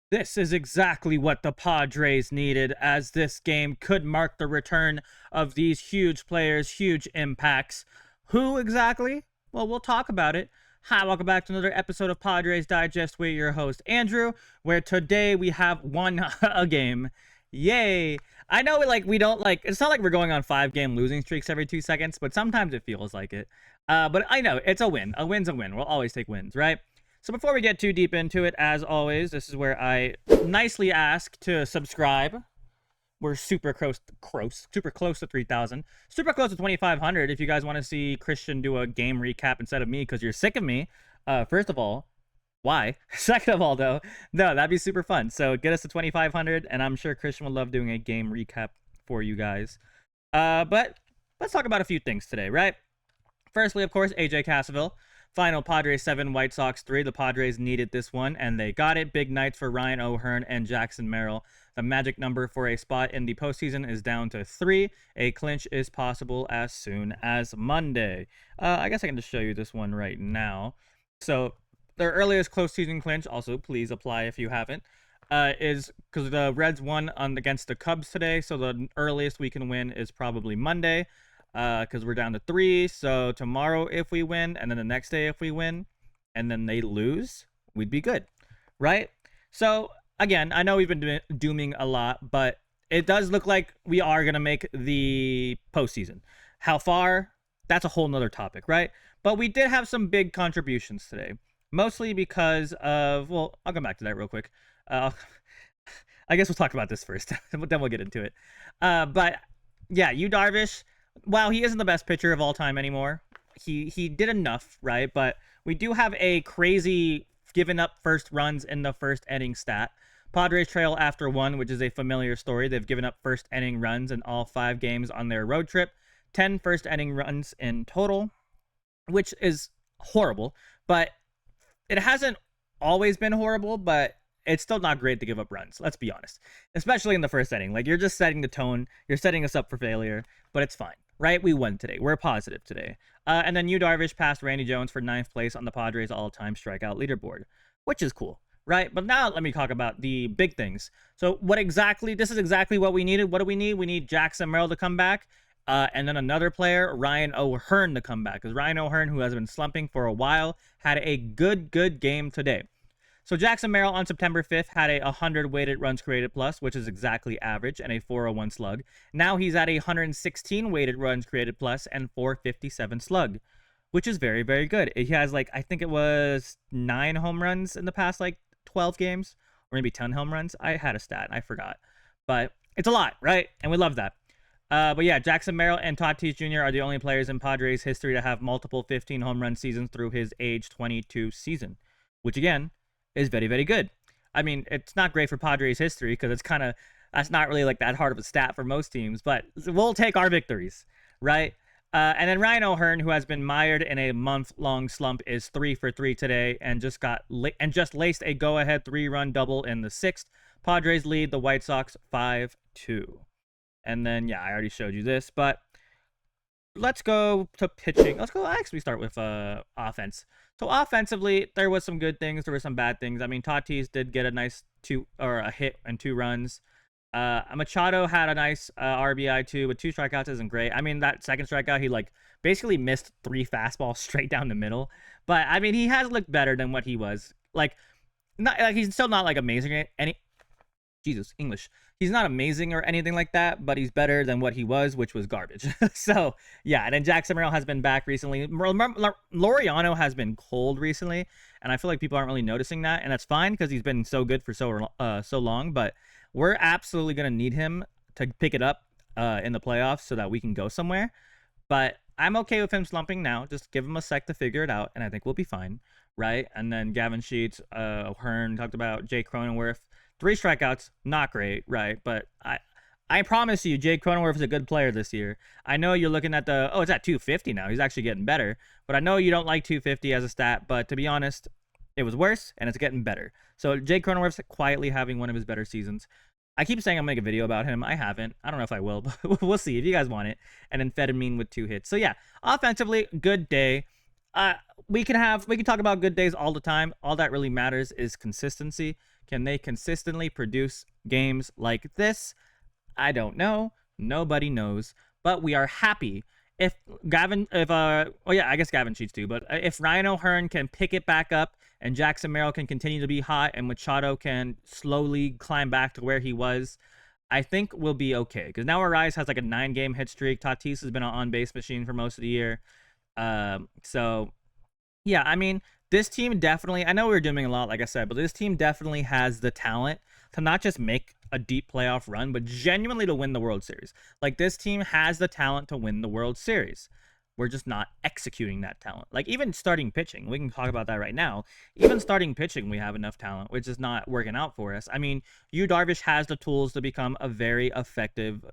This is exactly what the Padres needed, as this game could mark the return of these huge players, huge impacts. Who exactly? Well, we'll talk about it. Hi, welcome back to another episode of Padres Digest with your host, Andrew, where today we have won a game. Yay! I know we don't it's not like we're going on 5-game losing streaks every 2 seconds, but sometimes it feels like it. But I know it's a win. A win's a win. We'll always take wins, right? So before we get too deep into it, as always, this is where I nicely ask to subscribe. We're super close to 3,000, super close to 2,500. If you guys want to see Christian do a game recap instead of me because you're sick of me, first of all, why? Second of all, though, no, that'd be super fun. So get us to 2,500, and I'm sure Christian would love doing a game recap for you guys. But let's talk about a few things today, right? Firstly, of course, AJ Cassaville. Final Padres 7, White Sox 3. The Padres needed this one, and they got it. Big nights for Ryan O'Hearn and Jackson Merrill. The magic number for a spot in the postseason is down to 3. A clinch is possible as soon as Monday. I guess I can just show you this one right now. So their earliest close season clinch, also please apply if you haven't, is because the Reds won against the Cubs today, so the earliest we can win is probably Monday. Because we're down to 3. So tomorrow, if we win, and then the next day, if we win, and then they lose, we'd be good, right? So again, I know we've been dooming a lot, but it does look like we are gonna make the postseason. How far? That's a whole nother topic, right? But we did have some big contributions today, mostly because of, well, I'll come back to that real quick. I guess we'll talk about this first, then we'll get into it. But yeah, Yu Darvish. While he isn't the best pitcher of all time anymore, he did enough, right? But we do have a crazy giving up first runs in the first inning stat. Padres trail after 1, which is a familiar story. They've given up first inning runs in all 5 games on their road trip. 10 first inning runs in total, which is horrible. But it hasn't always been horrible, but it's still not great to give up runs. Let's be honest. Especially in the first inning. Like, you're just setting the tone. You're setting us up for failure, but it's fine. Right? We won today. We're positive today. And then Yu Darvish passed Randy Jones for 9th place on the Padres all-time strikeout leaderboard, which is cool, right? But now let me talk about the big things. So this is exactly what we needed. What do we need? We need Jackson Merrill to come back, and then another player, Ryan O'Hearn, to come back. Because Ryan O'Hearn, who has been slumping for a while, had a good game today. So Jackson Merrill on September 5th had a 100 weighted runs created plus, which is exactly average, and a 401 slug. Now he's at a 116 weighted runs created plus and 457 slug, which is very, very good. He has, I think it was 9 home runs in the past, 12 games, or maybe 10 home runs. I had a stat, I forgot. But it's a lot, right? And we love that. But yeah, Jackson Merrill and Tatis Jr. are the only players in Padres history to have multiple 15 home run seasons through his age 22 season, which again, is very, very good. I mean, it's not great for Padres history because that's not really that hard of a stat for most teams, but we'll take our victories, right? And then Ryan O'Hearn, who has been mired in a month-long slump, is 3 for 3 today and just laced a go-ahead 3-run double in the 6th. Padres lead the White Sox 5-2. And then, yeah, I already showed you this, but let's go to pitching. Let's actually start with offense. So offensively, there was some good things. There were some bad things. I mean, Tatis did get a hit and 2 runs. Machado had a nice RBI too, but 2 strikeouts isn't great. I mean, that second strikeout, he basically missed 3 fastballs straight down the middle. But I mean, he has looked better than what he was. He's still not amazing English. He's not amazing or anything like that, but he's better than what he was, which was garbage. So, yeah, and then Jackson Merrill has been back recently. Laureano has been cold recently, and I feel like people aren't really noticing that, and that's fine because he's been so good for so long, but we're absolutely going to need him to pick it up in the playoffs so that we can go somewhere. But I'm okay with him slumping now. Just give him a sec to figure it out, and I think we'll be fine, right? And then Gavin Sheets, O'Hearn, talked about Jake Cronenworth. 3 strikeouts, not great, right? But I promise you, Jake Cronenworth is a good player this year. I know you're looking at it's at 250 now. He's actually getting better. But I know you don't like 250 as a stat, but to be honest, it was worse, and it's getting better. So Jake Cronenworth's quietly having one of his better seasons. I keep saying I'm going to make a video about him. I haven't. I don't know if I will, but we'll see if you guys want it. And then Fedamine with 2 hits. So yeah, offensively, good day. We can talk about good days all the time. All that really matters is consistency. Can they consistently produce games like this? I don't know. Nobody knows. But we are happy if I guess Gavin cheats too, but if Ryan O'Hearn can pick it back up and Jackson Merrill can continue to be hot and Machado can slowly climb back to where he was, I think we'll be okay. Because now Arraez has like a 9-game hit streak. Tatis has been an on-base machine for most of the year. So, yeah, I mean, this team definitely, I know we were doing a lot, like I said, but this team definitely has the talent to not just make a deep playoff run, but genuinely to win the World Series. Like, this team has the talent to win the World Series. We're just not executing that talent. Like, even starting pitching, we can talk about that right now. Even starting pitching, we have enough talent, which is not working out for us. I mean, Darvish has the tools to become a very effective,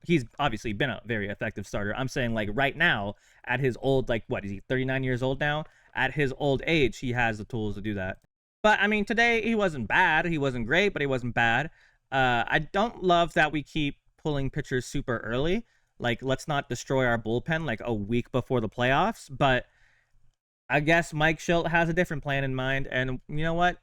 he's obviously been a very effective starter. I'm saying, like, right now, at his old, like, what, is he 39 years old now? At his old age, he has the tools to do that. But, I mean, today, he wasn't bad. He wasn't great, but he wasn't bad. I don't love that we keep pulling pitchers super early. Like, let's not destroy our bullpen like a week before the playoffs. But I guess Mike Shildt has a different plan in mind. And you know what?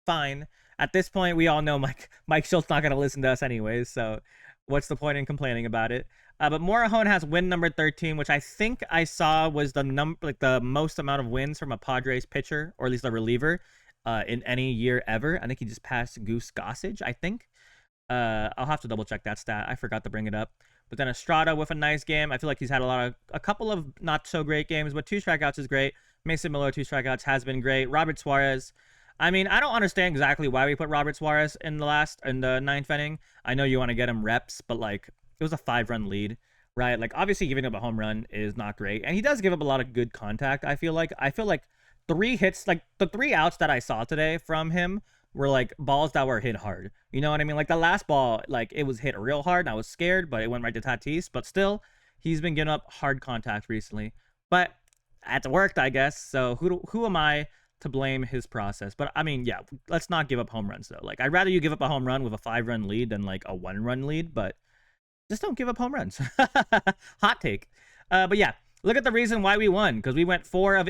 Fine. At this point, we all know Mike Shilt's not going to listen to us anyways. So what's the point in complaining about it? But Morejon has win number 13, which I think I saw was the most amount of wins from a Padres pitcher, or at least a reliever, in any year ever. I think he just passed Goose Gossage, I think. I'll have to double check that stat. I forgot to bring it up. But then Estrada with a nice game. I feel like he's had a couple of not so great games, but 2 strikeouts is great. Mason Miller, 2 strikeouts has been great. Robert Suarez. I mean, I don't understand exactly why we put Robert Suarez in the 9th inning. I know you want to get him reps, but like, it was a 5-run lead, right? Like, obviously giving up a home run is not great. And he does give up a lot of good contact, I feel like. 3 hits, like the 3 outs that I saw today from him were like balls that were hit hard. You know what I mean? Like, the last ball, like, it was hit real hard and I was scared, but it went right to Tatis. But still, he's been getting up hard contact recently. But it's worked, I guess. So who am I to blame his process? But I mean, yeah, let's not give up home runs though. Like, I'd rather you give up a home run with a 5-run lead than like a 1-run lead, but just don't give up home runs. Hot take. But yeah, look at the reason why we won, because we went 4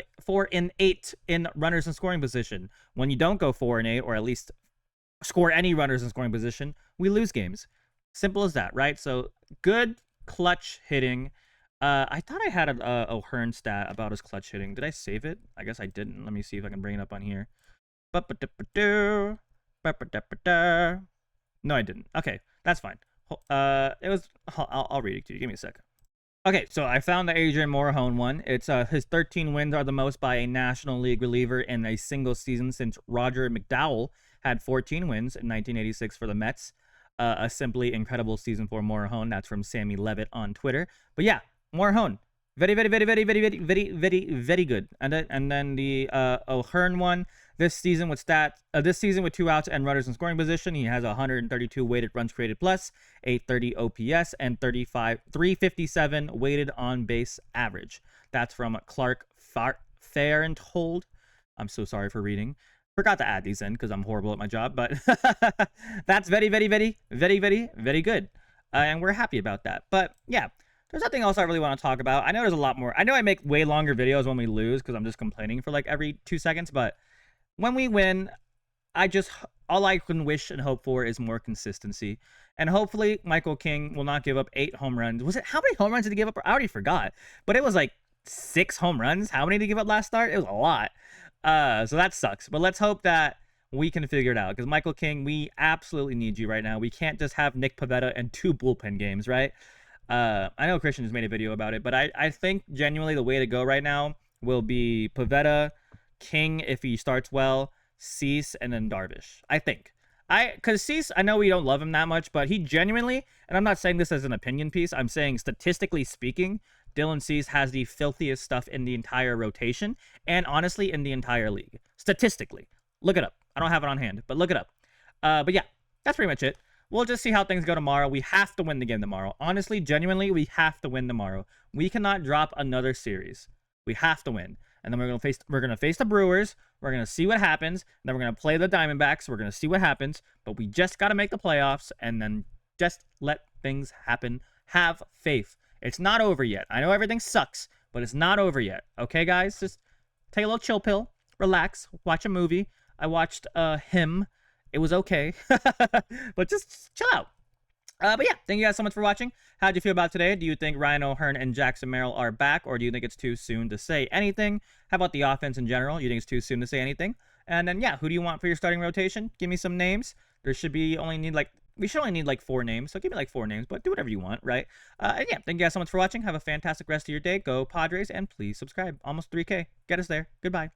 in 8 in runners in scoring position. When you don't go 4 in 8, or at least score any runners in scoring position, we lose games. Simple as that, right? So good clutch hitting. I thought I had a O'Hearn stat about his clutch hitting. Did I save it? I guess I didn't. Let me see if I can bring it up on here. No, I didn't. Okay, that's fine. I'll read it to you. Give me a sec. Okay, so I found the Adrian Morejon one. It's his 13 wins are the most by a National League reliever in a single season since Roger McDowell had 14 wins in 1986 for the Mets. A simply incredible season for Morejon. That's from Sammy Levitt on Twitter. But yeah, Morejon, very, very, very, very, very, very, very, very, very good. And then the O'Hearn one. This season with 2 outs and runners in scoring position, he has 132 weighted runs created plus, 830 OPS, and 357 weighted on base average. That's from Clark Fairenthold. I'm so sorry for reading. Forgot to add these in because I'm horrible at my job, but that's very, very, very, very, very, very good. And we're happy about that. But yeah, there's nothing else I really want to talk about. I know there's a lot more. I know I make way longer videos when we lose because I'm just complaining for like every 2 seconds, but when we win, all I can wish and hope for is more consistency. And hopefully Michael King will not give up 8 home runs. How many home runs did he give up? I already forgot. But it was like 6 home runs. How many did he give up last start? It was a lot. So that sucks. But let's hope that we can figure it out. Because Michael King, we absolutely need you right now. We can't just have Nick Pivetta and 2 bullpen games, right? I know Christian just made a video about it. But I think genuinely the way to go right now will be Pivetta, King if he starts well, Cease, and then Darvish. I think. Because Cease, I know we don't love him that much, but he genuinely, and I'm not saying this as an opinion piece, I'm saying statistically speaking, Dylan Cease has the filthiest stuff in the entire rotation, and honestly, in the entire league. Statistically. Look it up. I don't have it on hand, but look it up. But yeah, that's pretty much it. We'll just see how things go tomorrow. We have to win the game tomorrow. Honestly, genuinely, we have to win tomorrow. We cannot drop another series. We have to win. And then we're gonna face the Brewers. We're gonna see what happens. Then we're gonna play the Diamondbacks. We're gonna see what happens. But we just gotta make the playoffs and then just let things happen. Have faith. It's not over yet. I know everything sucks, but it's not over yet. Okay, guys? Just take a little chill pill, relax, watch a movie. I watched him. It was okay. But just chill out. But yeah, thank you guys so much for watching. How'd you feel about today? Do you think Ryan O'Hearn and Jackson Merrill are back, or do you think it's too soon to say anything? How about the offense in general? You think it's too soon to say anything? And then yeah, who do you want for your starting rotation? Give me some names. There should be we should only need like 4 names, so give me like 4 names, but do whatever you want, right? And yeah, thank you guys so much for watching. Have a fantastic rest of your day. Go Padres, and please subscribe. Almost 3K. Get us there. Goodbye.